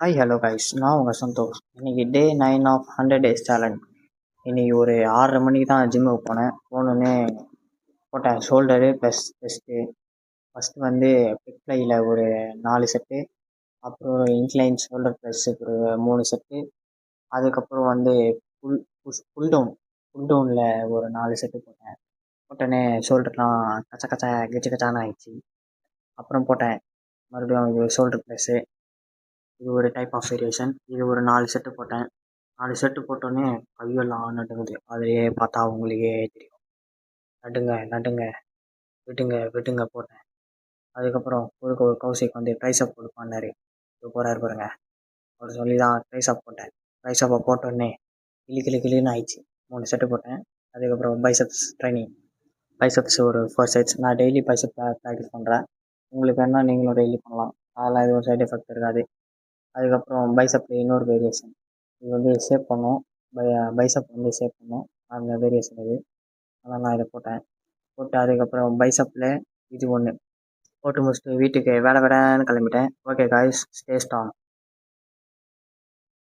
Hi hello guys, நான் உங்கள் சந்தோஷ். இன்னைக்கு டே 9 ஆஃப் 100 டேஸ் சேலஞ்ச். இன்னைக்கு ஒரு 6:30 மணிக்கு தான் ஜிம்முக்கு போனோடனே போட்டேன் ஷோல்டரு ப்ளஸ் செஸ்ட்டு. ஃபஸ்ட்டு வந்து பிக்ஃப்ளையில் ஒரு 4 செட்டு, அப்புறம் இன்க்ளைன் ஷோல்டர் ப்ளஸ்ஸு ஒரு 3 செட்டு, அதுக்கப்புறம் வந்து புல் டவுனில் ஒரு 4 செட்டு போட்டோன்னே ஷோல்டர்லாம் கச்ச கச்ச கச்ச கச்சான்னு ஆயிடுச்சு. அப்புறம் போட்டேன் மறுபடியும் ஷோல்டர் ப்ளஸ்ஸு. இது ஒரு டைப் ஆஃப் வேரியேஷன். இது ஒரு 4 செட்டு போட்டேன். 4 செட்டு போட்டோன்னே கையெல்லாம் நடுங்குது. அதிலேயே பார்த்தா உங்களுக்கே தெரியும். நடுங்க நடுங்க, விடுங்க விடுங்க போட்டேன். அதுக்கப்புறம் ஒரு கௌசிக் வந்து ட்ரைஸப் கொடுப்பான்னாரு. இப்போ போகிறாரு பாருங்க, அவர் சொல்லி தான் ட்ரைஸப் போட்டேன். ட்ரைஸப்பை போட்டோடனே கிளின்னு ஆயிடுச்சு. 3 செட்டு போட்டேன். அதுக்கப்புறம் பைசப்ஸ் ட்ரைனிங். பைசப்ஸ் ஒரு 4 செட்ஸ். நான் டெய்லி பைசப் ப்ராக்டிஸ் பண்ணுறேன். உங்களுக்கு வேணால் நீங்களும் டெய்லி பண்ணலாம். அதெல்லாம் எதுவும் சைட் எஃபெக்ட் இருக்காது. அதுக்கப்புறம் பைசப்பில் இன்னொரு வேரியேஷன். இது வந்து ஷேப் பண்ணும். பைசப் வந்து ஷேப் பண்ணும். அந்த வேரியேஷன் இது. அதனால் நான் இதை போட்டு அதுக்கப்புறம் பைசப்பில் இது ஒன்று போட்டு முடிச்சுட்டு வீட்டுக்கு வேலை வேலைன்னு கிளம்பிட்டேன். Okay guys, stay strong.